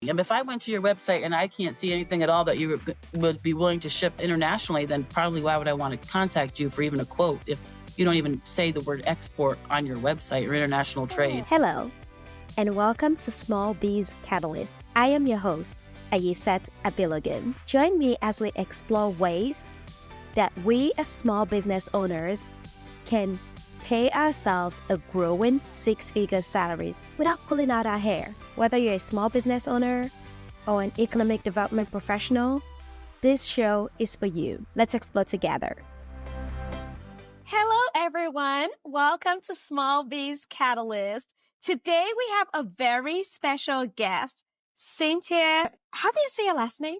If I went to your website and I can't see anything at all that you would be willing to ship internationally, then probably why would I want to contact you for even a quote if you don't even say the word export on your website or international trade? Hello, and welcome to Small Biz Catalyst. I am your host, Ayisat Abilogun. Join me as we explore ways that we as small business owners can pay ourselves a growing six-figure salary without pulling out our hair. Whether you're a small business owner or an economic development professional, this show is for you. Let's explore together. Hello, everyone. Welcome to Small Biz Catalyst. Today, we have a very special guest, Cynthia. How do you say your last name?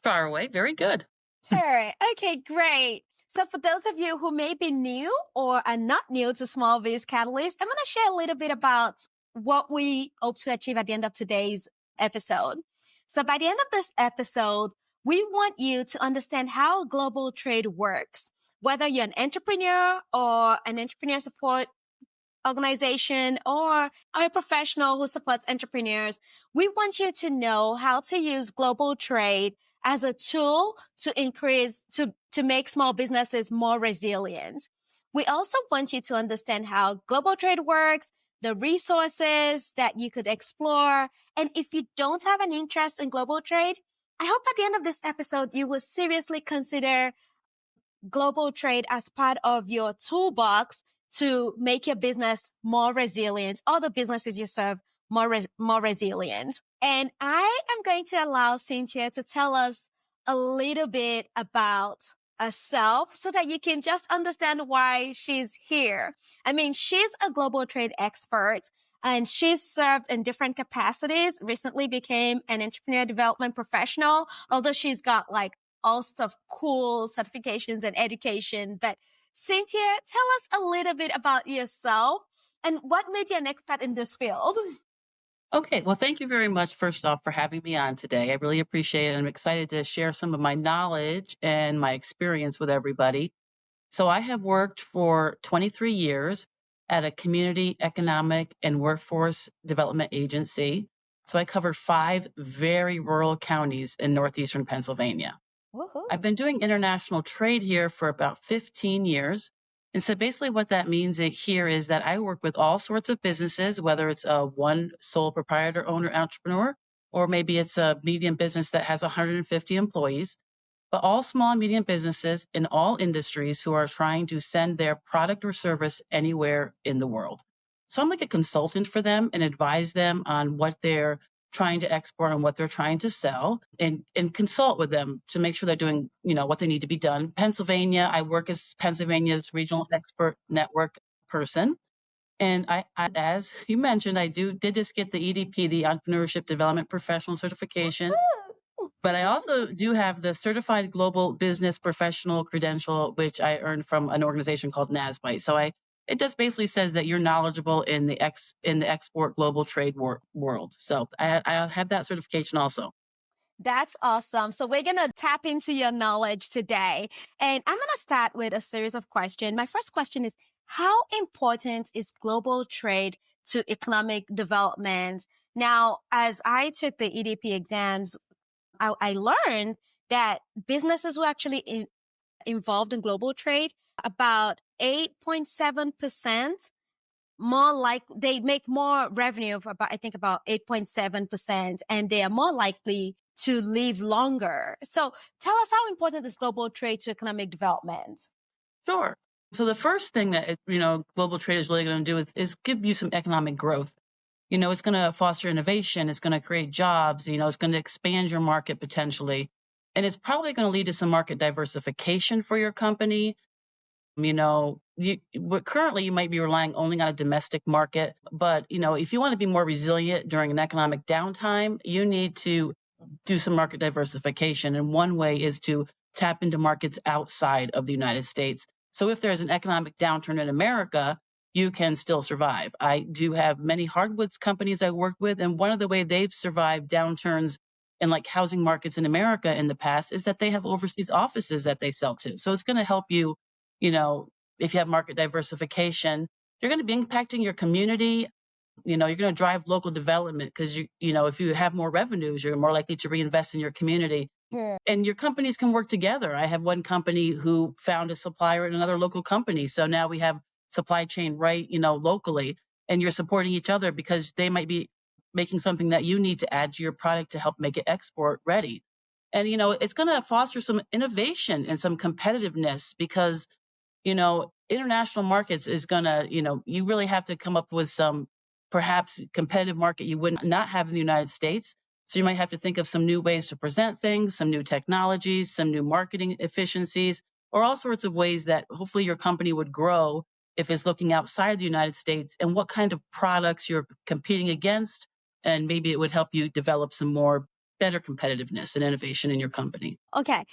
Traore. Very good. Traore. Okay, great. So for those of you who may be new or are not new to Small Biz Catalyst, I'm going to share a little bit about what we hope to achieve at the end of today's episode. So by the end of this episode, we want you to understand how global trade works. Whether you're an entrepreneur or an entrepreneur support organization or a professional who supports entrepreneurs, we want you to know how to use global trade as a tool to make small businesses more resilient. We also want you to understand how global trade works, the resources that you could explore. And if you don't have an interest in global trade, I hope at the end of this episode, you will seriously consider global trade as part of your toolbox to make your business more resilient, or the businesses you serve more resilient. And I am going to allow Cynthia to tell us a little bit about herself so that you can just understand why she's here. I mean, she's a global trade expert and she's served in different capacities, recently became an entrepreneur development professional, although she's got like all sorts of cool certifications and education. But Cynthia, tell us a little bit about yourself and what made you an expert in this field. Okay. Well, thank you very much, first off, for having me on today. I really appreciate it. I'm excited to share some of my knowledge and my experience with everybody. So I have worked for 23 years at a community economic and workforce development agency. So I cover 5 very rural counties in northeastern Pennsylvania. Woohoo. I've been doing international trade here for about 15 years. And so basically what that means here is that I work with all sorts of businesses, whether it's a one sole proprietor owner entrepreneur, or maybe it's a medium business that has 150 employees, but all small and medium businesses in all industries who are trying to send their product or service anywhere in the world. So I'm like a consultant for them and advise them on what they're trying to export and what they're trying to sell, and consult with them to make sure they're doing, what they need to be done. Pennsylvania, I work as Pennsylvania's regional expert network person. And I as you mentioned, I did just get the EDP, the Entrepreneurship Development Professional Certification. But I also do have the Certified Global Business Professional credential, which I earned from an organization called NASBITE. So it just basically says that you're knowledgeable in the export global trade world. So I have that certification also. That's awesome. So we're going to tap into your knowledge today. And I'm going to start with a series of questions. My first question is, how important is global trade to economic development? Now, as I took the EDP exams, I learned that businesses who actually involved in global trade, about 8.7% more like they make more revenue of about 8.7%, and they are more likely to live longer. So tell us, how important is global trade to economic development? Sure. So the first thing that global trade is really going to do is give you some economic growth. It's going to foster innovation. It's going to create jobs. It's going to expand your market potentially. And it's probably going to lead to some market diversification for your company. Currently you might be relying only on a domestic market, but if you want to be more resilient during an economic downtime, you need to do some market diversification. And one way is to tap into markets outside of the United States. So if there's an economic downturn in America, you can still survive. I do have many hardwoods companies I work with, and one of the way they've survived downturns in like housing markets in America in the past is that they have overseas offices that they sell to. So it's going to help you, if you have market diversification, you're going to be impacting your community. You're going to drive local development because if you have more revenues, you're more likely to reinvest in your community. Sure. And your companies can work together. I have one company who found a supplier at another local company. So now we have supply chain right, locally, and you're supporting each other because they might be making something that you need to add to your product to help make it export ready. And, it's going to foster some innovation and some competitiveness because international markets is gonna, you really have to come up with some perhaps competitive market you would not have in the United States. So you might have to think of some new ways to present things, some new technologies, some new marketing efficiencies, or all sorts of ways that hopefully your company would grow if it's looking outside the United States and what kind of products you're competing against. And maybe it would help you develop some more better competitiveness and innovation in your company. Okay.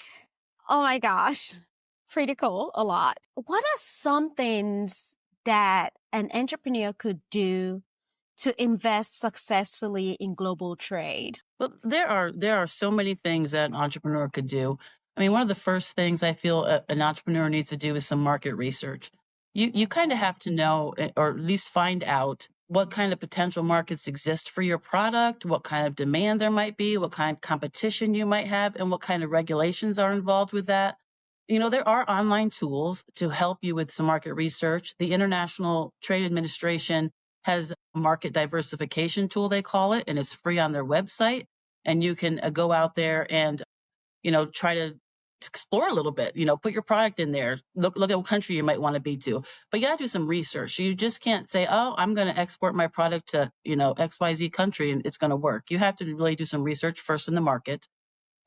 Oh my gosh. Pretty cool. A lot. What are some things that an entrepreneur could do to invest successfully in global trade? Well, there are so many things that an entrepreneur could do. I mean, one of the first things I feel an entrepreneur needs to do is some market research. You kind of have to know, or at least find out what kind of potential markets exist for your product, what kind of demand there might be, what kind of competition you might have, and what kind of regulations are involved with that. There are online tools to help you with some market research. The International Trade Administration has a market diversification tool, they call it, and it's free on their website. And you can go out there and, try to explore a little bit, put your product in there, look at what country you might want to be to. But you got to do some research. You just can't say, oh, I'm going to export my product to, XYZ country and it's going to work. You have to really do some research first in the market.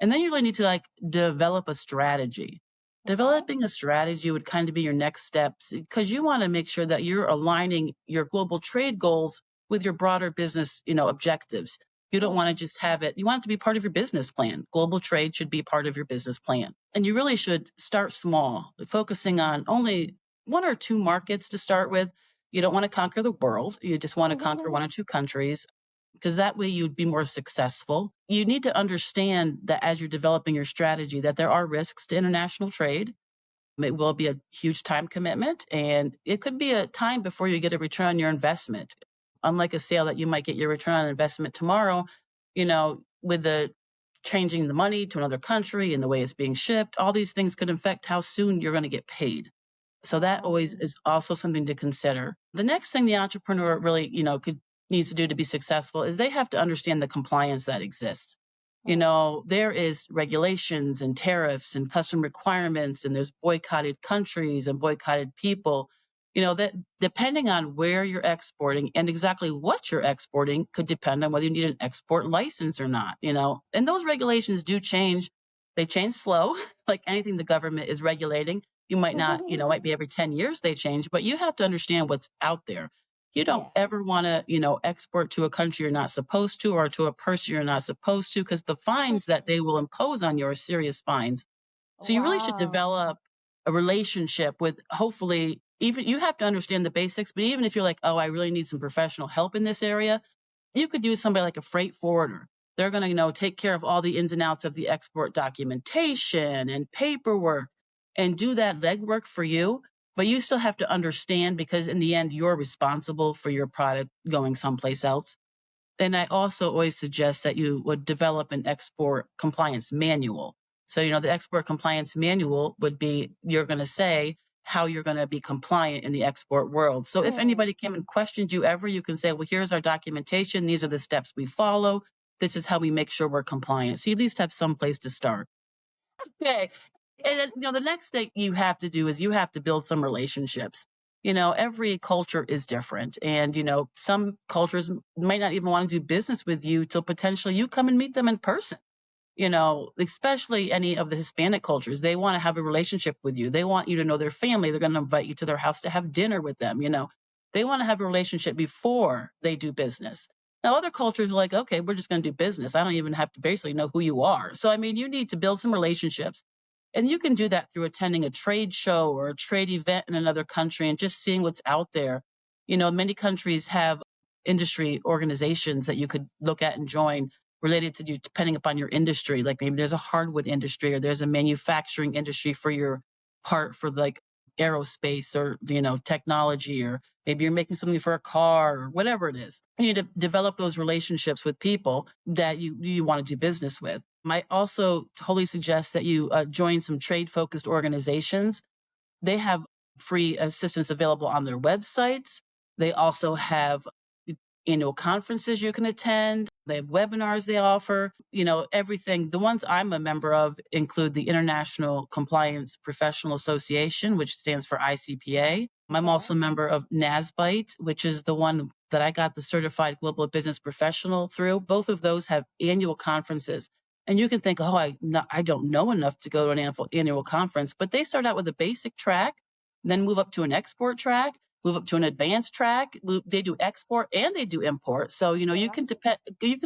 And then you really need to develop a strategy. Developing a strategy would kind of be your next steps because you want to make sure that you're aligning your global trade goals with your broader business, objectives. You don't want to just have it, you want it to be part of your business plan. Global trade should be part of your business plan. And you really should start small, focusing on only one or two markets to start with. You don't want to conquer the world. You just want to conquer one or two countries because that way you'd be more successful. You need to understand that as you're developing your strategy, that there are risks to international trade. It will be a huge time commitment, and it could be a time before you get a return on your investment. Unlike a sale that you might get your return on investment tomorrow, with the changing the money to another country and the way it's being shipped, all these things could affect how soon you're going to get paid. So that always is also something to consider. The next thing the entrepreneur really, needs to do to be successful is they have to understand the compliance that exists. There is regulations and tariffs and custom requirements, and there's boycotted countries and boycotted people. That depending on where you're exporting and exactly what you're exporting could depend on whether you need an export license or not, and those regulations do change. They change slow, like anything the government is regulating. You might not, might be every 10 years they change, but you have to understand what's out there. You don't ever want to, export to a country you're not supposed to or to a person you're not supposed to because the fines that they will impose on you are serious fines. So you really should develop a relationship with hopefully even you have to understand the basics, but even if you're like, oh, I really need some professional help in this area, you could use somebody like a freight forwarder. They're going to, take care of all the ins and outs of the export documentation and paperwork and do that legwork for you. But you still have to understand because in the end, you're responsible for your product going someplace else. And I also always suggest that you would develop an export compliance manual. So, the export compliance manual would be you're going to say how you're going to be compliant in the export world. So, if anybody came and questioned you ever, you can say, well, here's our documentation. These are the steps we follow. This is how we make sure we're compliant. So, you at least have some place to start. Okay. And then, the next thing you have to do is you have to build some relationships. Every culture is different. And, some cultures might not even want to do business with you till potentially you come and meet them in person. Especially any of the Hispanic cultures, they want to have a relationship with you. They want you to know their family. They're going to invite you to their house to have dinner with them. They want to have a relationship before they do business. Now, other cultures are like, okay, we're just going to do business. I don't even have to basically know who you are. So, I mean, you need to build some relationships. And you can do that through attending a trade show or a trade event in another country and just seeing what's out there. Many countries have industry organizations that you could look at and join related to you, depending upon your industry. Like maybe there's a hardwood industry or there's a manufacturing industry for your part for like aerospace or, technology, or maybe you're making something for a car or whatever it is. You need to develop those relationships with people that you want to do business with. I also totally suggest that you join some trade-focused organizations. They have free assistance available on their websites. They also have annual conferences you can attend. They have webinars they offer, everything. The ones I'm a member of include the International Compliance Professional Association, which stands for ICPA. I'm also a member of NASBITE, which is the one that I got the Certified Global Business Professional through. Both of those have annual conferences. And you can think, oh, I don't know enough to go to an annual conference, but they start out with a basic track, then move up to an export track, move up to an advanced track. They do export and they do import. So, you can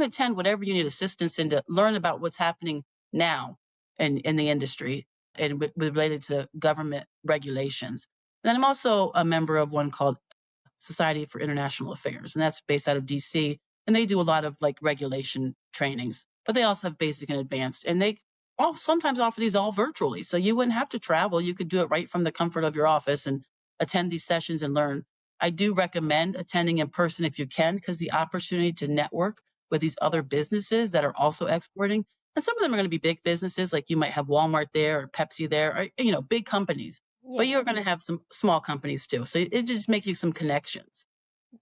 attend whatever you need assistance in to learn about what's happening now in the industry and related to government regulations. And then I'm also a member of one called Society for International Affairs, and that's based out of DC. And they do a lot of like regulation trainings, but they also have basic and advanced. And they sometimes offer these all virtually. So you wouldn't have to travel. You could do it right from the comfort of your office and attend these sessions and learn. I do recommend attending in person if you can, because the opportunity to network with these other businesses that are also exporting, and some of them are going to be big businesses, like you might have Walmart there or Pepsi there, or big companies. But you're going to have some small companies too. So it just makes you some connections.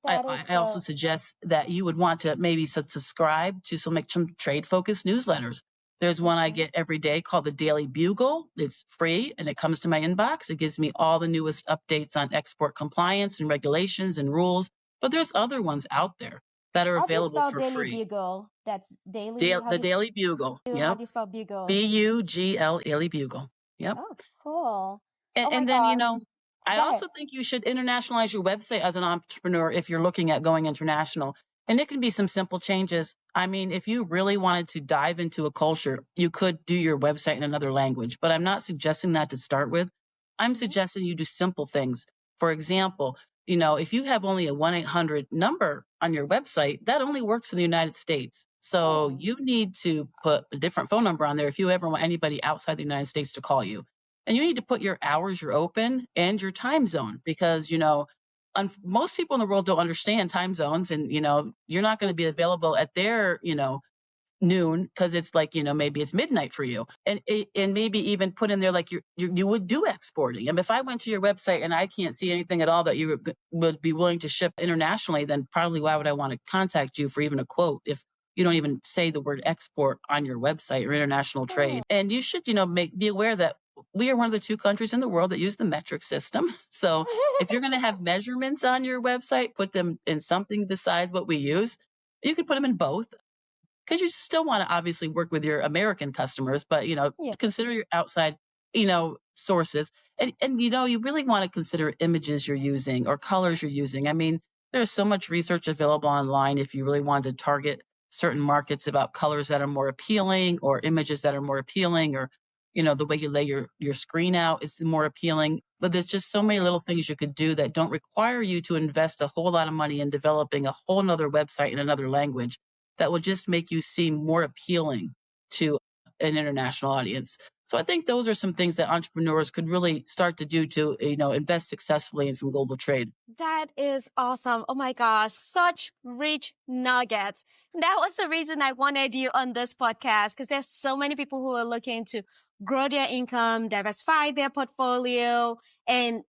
I also suggest that you would want to maybe subscribe to some trade-focused newsletters. There's one I get every day called the Daily Bugle. It's free and it comes to my inbox. It gives me all the newest updates on export compliance and regulations and rules. But there's other ones out there that are available for Daily free. Bugle? That's Daily. The Daily Bugle. How Yep. do you spell Bugle? Bugle, Daily Bugle. Yep. Oh, cool. And then, I also think you should internationalize your website as an entrepreneur if you're looking at going international. And it can be some simple changes. I mean, if you really wanted to dive into a culture, you could do your website in another language, but I'm not suggesting that to start with. I'm suggesting you do simple things. For example, if you have only a 1-800 number on your website, that only works in the United States. So you need to put a different phone number on there if you ever want anybody outside the United States to call you. And you need to put your hours you're open and your time zone, because, most people in the world don't understand time zones, and, you're not going to be available at their, noon, because it's like, maybe it's midnight for you. And maybe even put in there like you would do exporting. And if I went to your website and I can't see anything at all that you would be willing to ship internationally, then probably why would I want to contact you for even a quote if you don't even say the word export on your website or international trade? And you should, be aware that we are one of the 2 countries in the world that use the metric system. So if you're going to have measurements on your website, put them in something besides what we use. You could put them in both, because you still want to obviously work with your American customers, but, consider your outside, sources. And, you really want to consider images you're using or colors you're using. I mean, there's so much research available online if you really want to target certain markets about colors that are more appealing or images that are more appealing, or, the way you lay your screen out is more appealing. But there's just so many little things you could do that don't require you to invest a whole lot of money in developing a whole nother website in another language, that will just make you seem more appealing to an international audience. So I think those are some things that entrepreneurs could really start to do to, invest successfully in some global trade. That is awesome. Oh my gosh, such rich nuggets. That was the reason I wanted you on this podcast, because there's so many people who are looking to grow their income, diversify their portfolio, and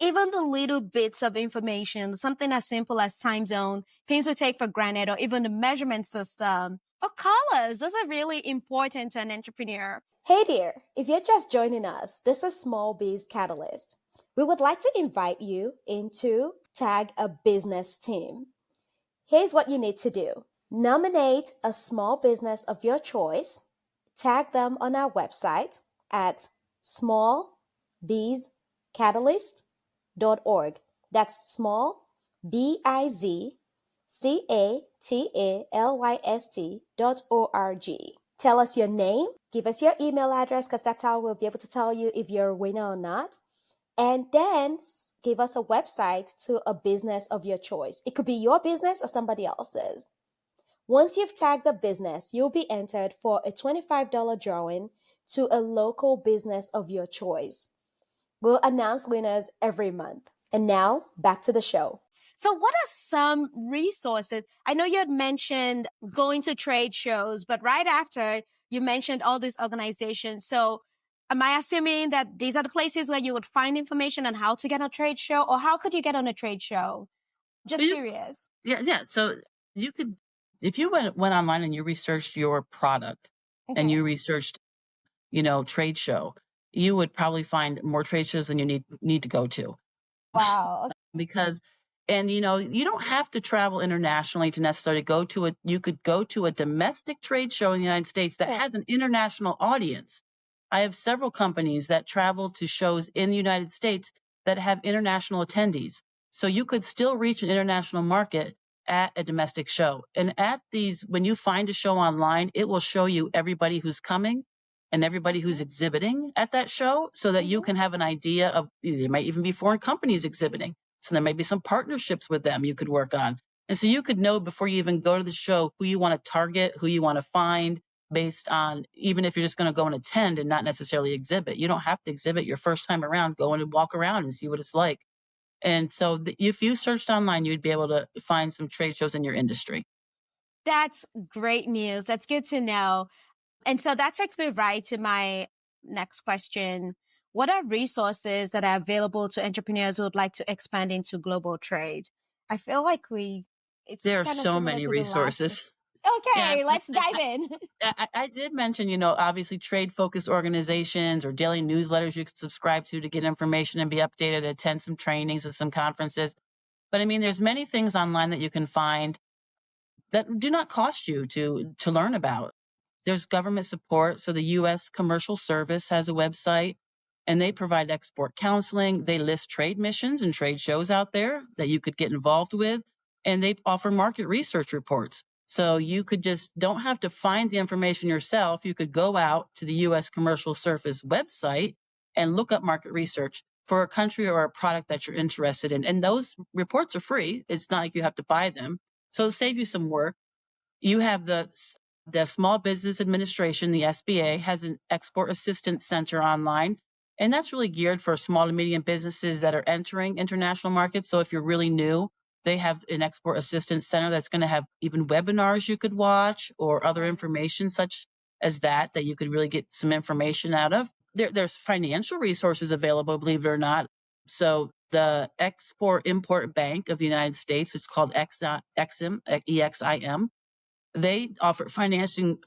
even the little bits of information, something as simple as time zone, things we take for granted, or even the measurement system or colors. Those are really important to an entrepreneur. Hey there, if you're just joining us, this is Small Biz Catalyst. We would like to invite you into Tag a Business Team. Here's what you need to do. Nominate a small business of your choice, tag them on our website at smallbizcatalyst.org. That's small, BIZCATALYST.org. Tell us your name, give us your email address, because that's how we'll be able to tell you if you're a winner or not. And then give us a website to a business of your choice. It could be your business or somebody else's. Once you've tagged the business, you'll be entered for a $25 drawing to a local business of your choice. We'll announce winners every month. And now, back to the show. So what are some resources? I know you had mentioned going to trade shows, but right after you mentioned all these organizations. So am I assuming that these are the places where you would find information on how to get on a trade show, or how could you get on a trade show? Just curious. Yeah. So you could, if you went online and you researched your product and you researched, trade show, you would probably find more trade shows than you need to go to. Wow. Because and you don't have to travel internationally to necessarily go to you could go to a domestic trade show in the United States that has an international audience. I have several companies that travel to shows in the United States that have international attendees. So you could still reach an international market at a domestic show. And at these, when you find a show online, it will show you everybody who's coming and everybody who's exhibiting at that show so that you can have an idea of, there might even be foreign companies exhibiting. So there may be some partnerships with them you could work on. And so you could know before you even go to the show who you want to target, who you want to find based on, even if you're just going to go and attend and not necessarily exhibit. You don't have to exhibit your first time around. Go in and walk around and see what it's like. And so if you searched online, you'd be able to find some trade shows in your industry. That's great news. That's good to know. And so that takes me right to my next question. What are resources that are available to entrepreneurs who would like to expand into global trade? I feel like it's There are kind of so similar many to the last one. resources. Yeah, Okay, let's dive in. I did mention, obviously trade-focused organizations or daily newsletters you could subscribe to get information and be updated, attend some trainings and some conferences. But I mean, there's many things online that you can find that do not cost you to learn about. There's government support. So the U.S. Commercial Service has a website and they provide export counseling. They list trade missions and trade shows out there that you could get involved with. And they offer market research reports. So you could just don't have to find the information yourself. You could go out to the U.S. Commercial Service website and look up market research for a country or a product that you're interested in. And those reports are free. It's not like you have to buy them. So it'll save you some work. You have the Small Business Administration, the SBA, has an export assistance center online, and that's really geared for small to medium businesses that are entering international markets. So if you're really new, they have an export assistance center that's going to have even webinars you could watch or other information such as that you could really get some information out of. There's financial resources available, believe it or not. So the Export Import Bank of the United States, it's called EXIM, EXIM. They offer financing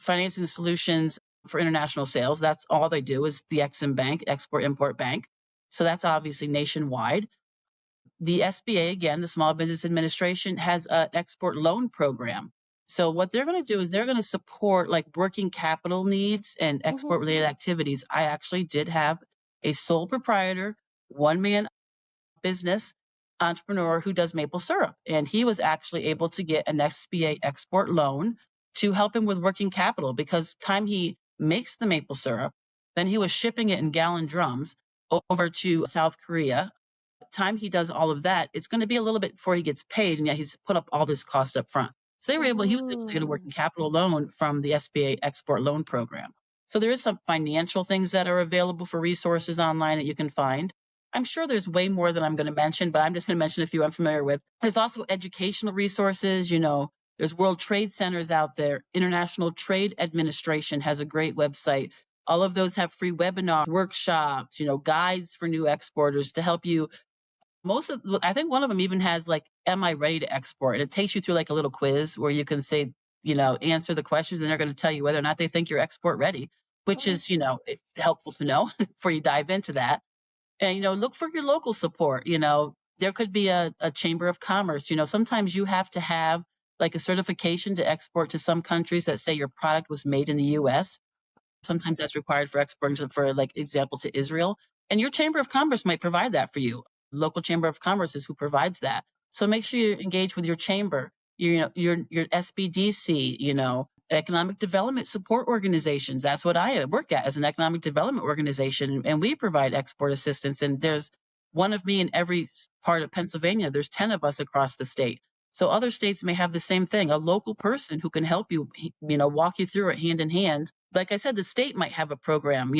solutions for international sales. That's all they do is the Exim Bank, Export Import Bank. So that's obviously nationwide. The SBA, again, the Small Business Administration, has an export loan program. So what they're going to do is they're going to support like working capital needs and export related activities. I actually did have a sole proprietor, one man business entrepreneur who does maple syrup. And he was actually able to get an SBA export loan to help him with working capital because time he makes the maple syrup, then he was shipping it in gallon drums over to South Korea. Time he does all of that, it's going to be a little bit before he gets paid. And yet he's put up all this cost up front. So he was able to get a working capital loan from the SBA export loan program. So there is some financial things that are available for resources online that you can find. I'm sure there's way more than I'm going to mention, but I'm just going to mention a few I'm familiar with. There's also educational resources. There's World Trade Centers out there. International Trade Administration has a great website. All of those have free webinars, workshops, guides for new exporters to help you. I think one of them even has like, am I ready to export? And it takes you through like a little quiz where you can say, answer the questions and they're going to tell you whether or not they think you're export ready, which is, helpful to know before you dive into that. And, look for your local support. There could be a chamber of commerce. Sometimes you have to have like a certification to export to some countries that say your product was made in the US. Sometimes that's required for exporting, for like example, to Israel. And your chamber of commerce might provide that for you. Local chamber of commerce is who provides that. So make sure you engage with your chamber, your SBDC, economic development support organizations. That's what I work at, as an economic development organization. And we provide export assistance. And there's one of me in every part of Pennsylvania. There's 10 of us across the state. So other states may have the same thing, a local person who can help you, walk you through it hand in hand. Like I said, the state might have a program,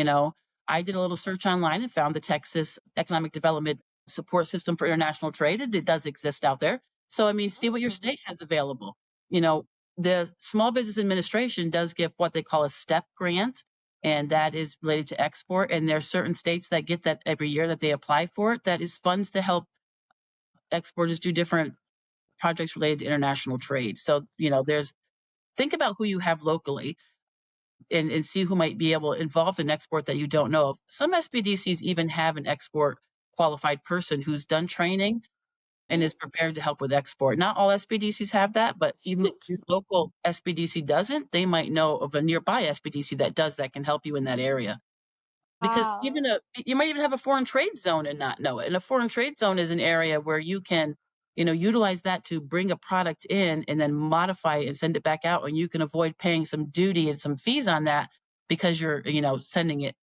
I did a little search online and found the Texas Economic Development Support System for International Trade. It does exist out there. So, I mean, see what your state has available. You know, the Small Business Administration does give what they call a STEP grant, and that is related to export. And there are certain states that get that every year that they apply for it. That is funds to help exporters do different projects related to international trade. So, think about who you have locally and see who might be able involved in export that you don't know of. Some SBDCs even have an export qualified person who's done training and is prepared to help with export. Not all SBDCs have that, but even if your local SBDC doesn't, they might know of a nearby SBDC that does that can help you in that area. Because Wow. you might even have a foreign trade zone and not know it. And a foreign trade zone is an area where you can, utilize that to bring a product in and then modify it and send it back out. And you can avoid paying some duty and some fees on that because you're, sending it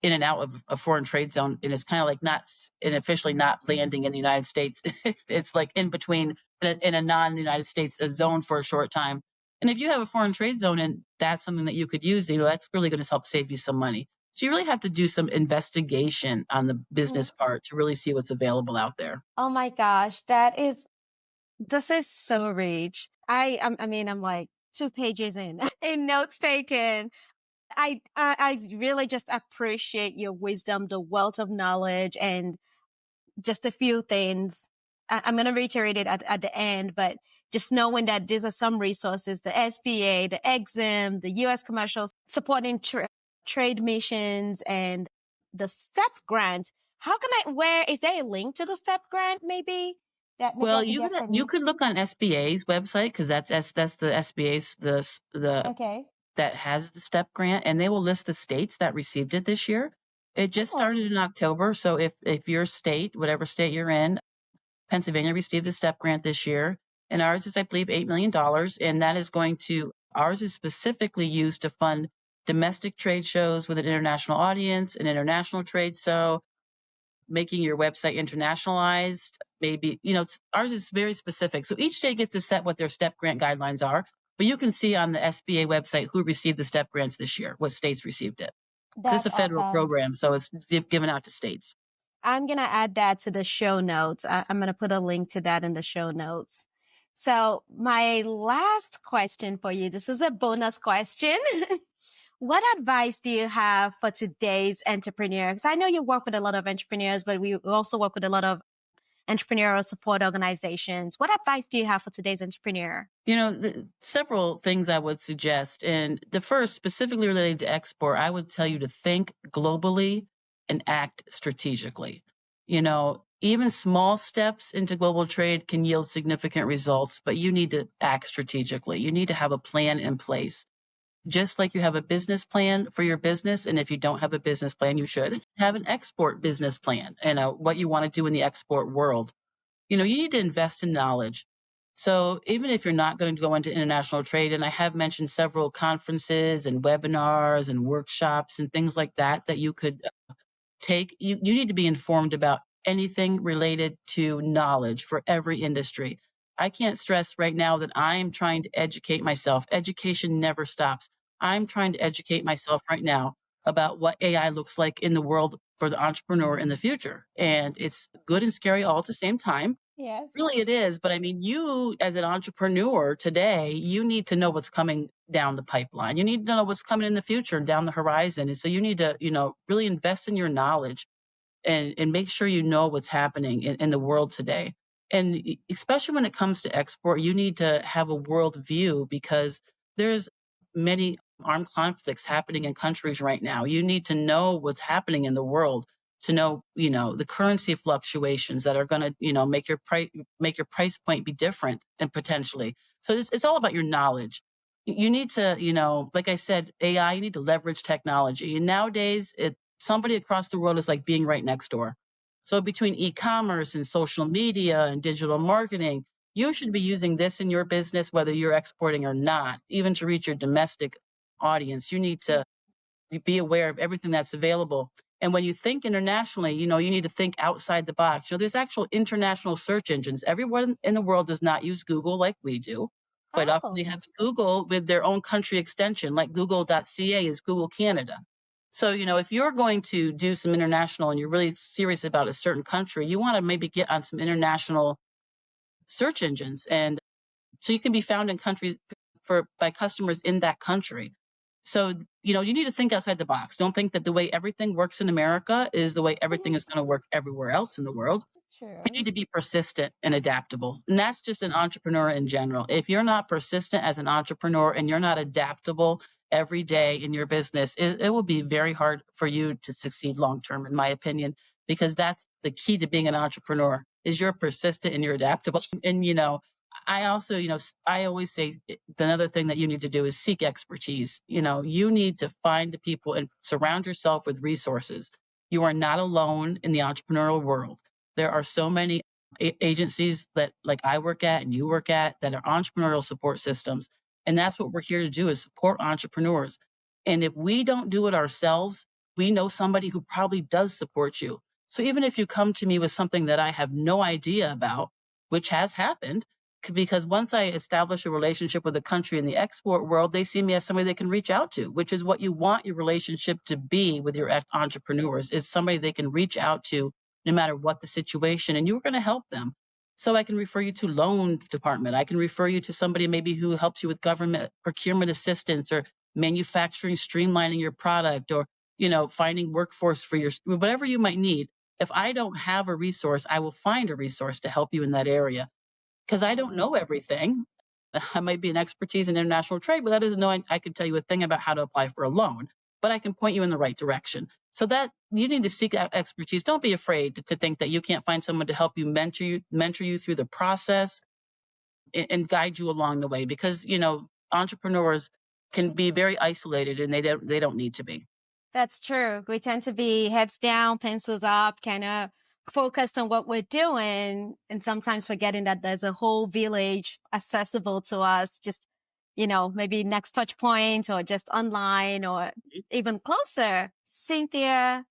in and out of a foreign trade zone. And it's kind of like not and officially not landing in the United States. It's like in between in a non-United States zone for a short time. And if you have a foreign trade zone and that's something that you could use, that's really going to help save you some money. So you really have to do some investigation on the business part to really see what's available out there. Oh my gosh, this is so rich. I'm like 2 pages in, in notes taken. I really just appreciate your wisdom, the wealth of knowledge, and just a few things. I'm going to reiterate it at the end, but just knowing that these are some resources, the SBA, the EXIM, the U.S. commercials supporting trade missions, and the STEP grant. Where is there a link to the STEP grant maybe that maybe I Well, can get from you you? could look on SBA's website because that's the SBA's the Okay. that has the STEP grant, and they will list the states that received it this year. It just Oh, started in October, so if your state, whatever state you're in, Pennsylvania received the STEP grant this year, and ours is, I believe, $8 million, and that is ours is specifically used to fund domestic trade shows with an international audience, an international trade show, making your website internationalized. Maybe, ours is very specific. So each state gets to set what their STEP grant guidelines are, but you can see on the SBA website who received the STEP grants this year, what states received it. Because that's it's a federal awesome. program, so it's given out to states. I'm going to add that to the show notes. I'm going to put a link to that in the show notes. So my last question for you, this is a bonus question. What advice do you have for today's entrepreneurs? I know you work with a lot of entrepreneurs, but we also work with a lot of entrepreneurial support organizations. What advice do you have for today's entrepreneur? Several things I would suggest. And the first, specifically related to export, I would tell you to think globally and act strategically. Even small steps into global trade can yield significant results, but you need to act strategically. You need to have a plan in place. Just like you have a business plan for your business, and if you don't have a business plan, you should have an export business plan and what you want to do in the export world. You need to invest in knowledge. So even if you're not going to go into international trade, and I have mentioned several conferences and webinars and workshops and things like that you could take, you need to be informed about anything related to knowledge for every industry. I can't stress right now that I'm trying to educate myself. Education never stops. I'm trying to educate myself right now about what AI looks like in the world for the entrepreneur in the future. And it's good and scary all at the same time. Yes. Really, it is. But I mean, you as an entrepreneur today, you need to know what's coming down the pipeline. You need to know what's coming in the future down the horizon. And so you need to, really invest in your knowledge and make sure you know what's happening in the world today. And especially when it comes to export, you need to have a world view because there's many armed conflicts happening in countries right now. You need to know what's happening in the world to know, the currency fluctuations that are going to, make your price point be different and potentially. So it's all about your knowledge. You need to, like I said, AI, you need to leverage technology. And nowadays, somebody across the world is like being right next door. So between e-commerce and social media and digital marketing, you should be using this in your business, whether you're exporting or not, even to reach your domestic audience. You need to be aware of everything that's available. And when you think internationally, you need to think outside the box. There's actual international search engines. Everyone in the world does not use Google like we do. Quite often Oh, they have Google with their own country extension, like google.ca is Google Canada. So, if you're going to do some international and you're really serious about a certain country, you want to maybe get on some international search engines. And so you can be found in countries by customers in that country. So, you need to think outside the box. Don't think that the way everything works in America is the way everything is going to work everywhere else in the world. You need to be persistent and adaptable. And that's just an entrepreneur in general. If you're not persistent as an entrepreneur and you're not adaptable every day in your business, it will be very hard for you to succeed long term, in my opinion, because that's the key to being an entrepreneur is you're persistent and you're adaptable. And, I also, I always say another thing that you need to do is seek expertise. You need to find the people and surround yourself with resources. You are not alone in the entrepreneurial world. There are so many agencies that like I work at and you work at that are entrepreneurial support systems. And that's what we're here to do is support entrepreneurs. And if we don't do it ourselves, we know somebody who probably does support you. So even if you come to me with something that I have no idea about, which has happened, because once I establish a relationship with a country in the export world, they see me as somebody they can reach out to, which is what you want your relationship to be with your entrepreneurs, is somebody they can reach out to no matter what the situation, and you're going to help them. So I can refer you to loan department. I can refer you to somebody maybe who helps you with government procurement assistance or manufacturing, streamlining your product, or, finding workforce for your, whatever you might need. If I don't have a resource, I will find a resource to help you in that area, because I don't know everything. I might be an expertise in international trade, but that doesn't know I could tell you a thing about how to apply for a loan, but I can point you in the right direction. So that you need to seek out expertise. Don't be afraid to think that you can't find someone to help you, mentor you through the process and guide you along the way, because, entrepreneurs can be very isolated and they don't need to be. That's true. We tend to be heads down, pencils up, kind of focused on what we're doing, and sometimes forgetting that there's a whole village accessible to us, just, maybe next touch point or just online or even closer. Cynthia,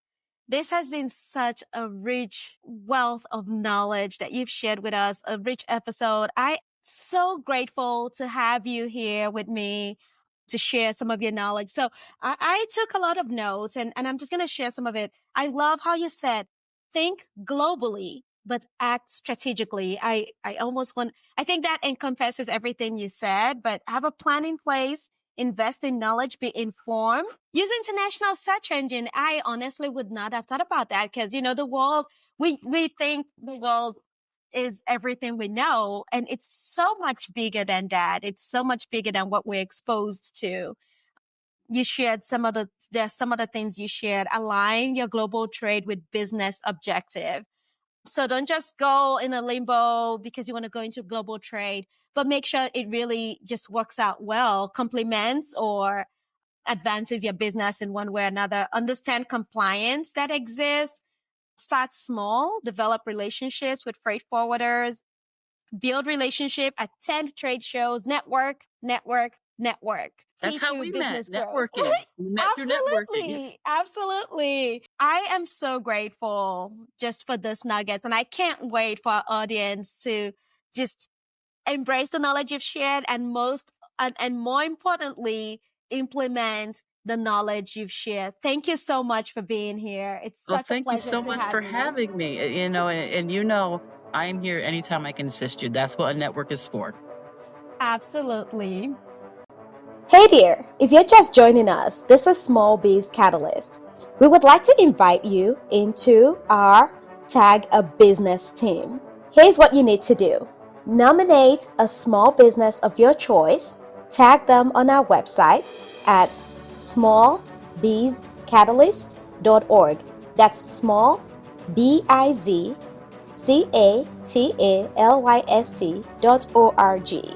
this has been such a rich wealth of knowledge that you've shared with us, a rich episode. I'm so grateful to have you here with me to share some of your knowledge. So I took a lot of notes and I'm just going to share some of it. I love how you said, think globally, but act strategically. I think that encompasses everything you said, but have a plan in place, invest in knowledge, be informed. Use international search engine. I honestly would not have thought about that because, the world, we think the world is everything we know. And it's so much bigger than that. It's so much bigger than what we're exposed to. You shared there's some of the things you shared. Align your global trade with business objective. So don't just go in a limbo because you want to go into global trade, but make sure it really just works out well, complements or advances your business in one way or another. Understand compliance that exists. Start small, develop relationships with freight forwarders, build relationship, attend trade shows, network. That's how we met, networking. We met through networking. Absolutely. I am so grateful just for this nuggets, and I can't wait for our audience to just embrace the knowledge you've shared and more importantly, implement the knowledge you've shared. Thank you so much for being here. It's such a pleasure to have you. Thank you so much for having me. And I'm here anytime I can assist you. That's what a network is for. Absolutely. Hey there, if you're just joining us, this is Small Biz Catalyst. We would like to invite you into our Tag a Business team. Here's what you need to do. Nominate a small business of your choice, tag them on our website at smallbizcatalyst.org. That's small, BIZCATALYST.org.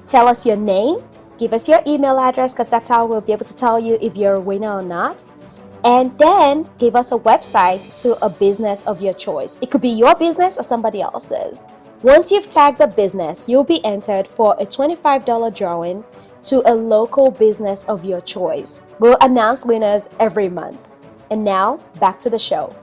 Tell us your name, give us your email address because that's how we'll be able to tell you if you're a winner or not. And then give us a website to a business of your choice. It could be your business or somebody else's. Once you've tagged the business, you'll be entered for a $25 drawing to a local business of your choice. We'll announce winners every month. And now, back to the show.